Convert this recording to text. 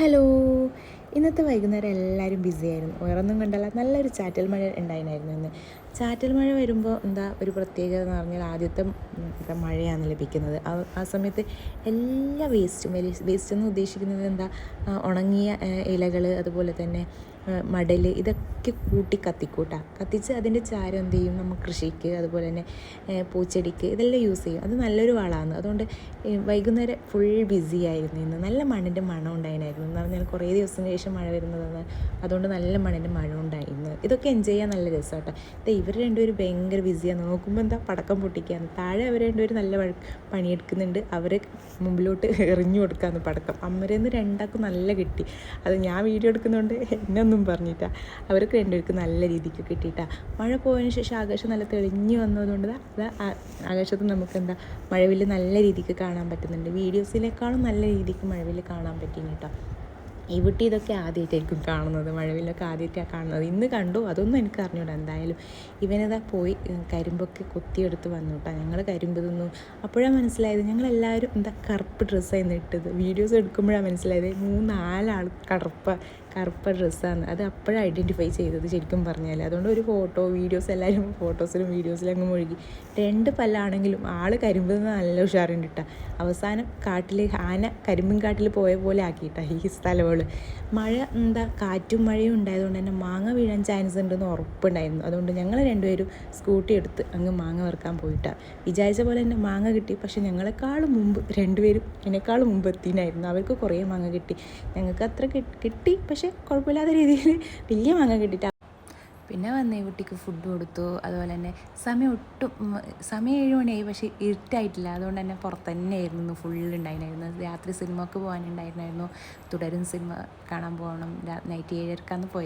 Hello. ഇന്നത്തെ വൈകുന്നേരം എല്ലാവരും ബിസി ആയിരുന്നു. വേറൊന്നും കണ്ടല്ല, നല്ലൊരു ചാറ്റൽ മഴ ഉണ്ടായിരുന്നു ഇന്ന്. ചാറ്റൽ മഴ വരുമ്പോൾ ഒരു പ്രത്യേകത എന്ന് പറഞ്ഞാൽ ആദ്യത്തെ മഴയാണ് ലഭിക്കുന്നത്. ആ സമയത്ത് എല്ലാ വേസ്റ്റ് എന്ന് ഉദ്ദേശിക്കുന്നത് ഉണങ്ങിയ ഇലകൾ, അതുപോലെ തന്നെ മടൽ, ഇതൊക്കെ കൂട്ടി കത്തിച്ച് അതിൻ്റെ ചാരം എന്ത് ചെയ്യും, നമ്മൾ കൃഷിക്ക്, അതുപോലെ തന്നെ പൂച്ചെടിക്ക് ഇതെല്ലാം യൂസ് ചെയ്യും. അത് നല്ലൊരു വളമാണ്. അതുകൊണ്ട് വൈകുന്നേരം ഫുൾ ബിസി ആയിരുന്നു ഇന്ന്. നല്ല മണ്ണിൻ്റെ മണം ഉണ്ടായിരുന്നു എന്ന് പറഞ്ഞാൽ കുറേ ദിവസത്തിന് ശേഷം മഴ വരുന്നതാണ്. അതുകൊണ്ട് നല്ല മണ്ണിൻ്റെ മണം ഉണ്ടായിരുന്നു. ഇതൊക്കെ എൻജോയ് ചെയ്യാൻ നല്ല രസമാട്ടോ. ഇവർ രണ്ടുപേരും ഭയങ്കര ബിസിയാണ്. നോക്കുമ്പോൾ പടക്കം പൊട്ടിക്കുകയാണ്. താഴെ അവർ രണ്ടുപേരും നല്ല പണിയെടുക്കുന്നുണ്ട്. അവരെ മുമ്പിലോട്ട് എറിഞ്ഞു കൊടുക്കാമെന്ന് പടക്കം. അമ്മരേന്ന് രണ്ടാൾക്കും നല്ല കിട്ടി. അത് ഞാൻ വീഡിയോ എടുക്കുന്നതുകൊണ്ട് എന്നെ ഒന്നും പറഞ്ഞിട്ടാ. അവർക്ക് രണ്ടുപേർക്ക് നല്ല രീതിക്ക് കിട്ടിയിട്ടാ. മഴ പോയതിന് ശേഷം ആകാശം നല്ല തെളിഞ്ഞു വന്നതുകൊണ്ട് ആകാശത്ത് നമുക്ക് മഴവില്ല് നല്ല രീതിക്ക് കാണാൻ പറ്റുന്നുണ്ട്. വീഡിയോസിനേക്കാളും നല്ല രീതിക്ക് മഴവില്ല് കാണാൻ പറ്റി കേട്ടോ. ഈ വീട്ടിൽ ഇതൊക്കെ ആദ്യമായിട്ടായിരിക്കും കാണുന്നത്. മഴവില്ലൊക്കെ ആദ്യമായിട്ടാണ് കാണുന്നത്. ഇന്ന് കണ്ടു, അതൊന്നും എനിക്ക് അറിഞ്ഞൂടാ. എന്തായാലും ഇവനിതാ പോയി കരിമ്പൊക്കെ കൊത്തിയെടുത്ത് വന്നു കേട്ടോ. ഞങ്ങൾ കരിമ്പ് തിന്നു. അപ്പോഴാണ് മനസ്സിലായത് ഞങ്ങളെല്ലാവരും കറുപ്പ് ഡ്രസ്സായിരുന്നു ഇട്ടത്. വീഡിയോസ് എടുക്കുമ്പോഴാണ് മനസ്സിലായത് 3-4 ആൾ കറുപ്പ ഡ്രസ്സാണ്. അത് അപ്പോഴാണ് ഐഡൻറ്റിഫൈ ചെയ്തത് ശരിക്കും പറഞ്ഞാൽ. അതുകൊണ്ട് ഒരു വീഡിയോസ് എല്ലാവരും ഫോട്ടോസിലും വീഡിയോസിലും അങ്ങ് മുഴുകി. 2 പല്ലാണെങ്കിലും ആൾ കരിമ്പ് നല്ല ഉഷാറുണ്ട് കേട്ടോ. അവസാനം കാട്ടിൽ ആന കരിമ്പിൻ കാട്ടിൽ പോയ പോലെ ആക്കിയിട്ടാ ഈ സ്ഥലങ്ങൾ. മഴ കാറ്റും മഴയും ഉണ്ടായതുകൊണ്ട് തന്നെ മാങ്ങ വീഴാൻ ചാൻസ് ഉണ്ടെന്ന് ഉറപ്പുണ്ടായിരുന്നു. അതുകൊണ്ട് ഞങ്ങൾ രണ്ടുപേരും സ്കൂട്ടി എടുത്ത് അങ്ങ് മാങ്ങ വറുക്കാൻ പോയിട്ടാണ്. വിചാരിച്ച പോലെ തന്നെ മാങ്ങ കിട്ടി. പക്ഷെ ഞങ്ങളെക്കാളും മുമ്പ് രണ്ടുപേരും എന്നെക്കാളും മുമ്പ് എത്തിനായിരുന്നു. അവർക്ക് കുറേ മാങ്ങ കിട്ടി. ഞങ്ങൾക്ക് അത്ര കിട്ടി, പക്ഷെ കുഴപ്പമില്ലാത്ത രീതിയിൽ വലിയ മാങ്ങ കിട്ടിയിട്ട് പിന്നെ വന്ന് ഈ കുട്ടിക്ക് ഫുഡ് കൊടുത്തു. അതുപോലെ തന്നെ സമയം 7 മണിയായി, പക്ഷേ ഇരുട്ടായിട്ടില്ല. അതുകൊണ്ട് തന്നെ പുറത്ത് തന്നെയായിരുന്നു ഫുള്ളുണ്ടായിരുന്നു. രാത്രി സിനിമക്ക് പോകാനുണ്ടായിരുന്നു. തുടരും സിനിമ കാണാൻ പോകണം. നൈറ്റ് 7:30 പോയി.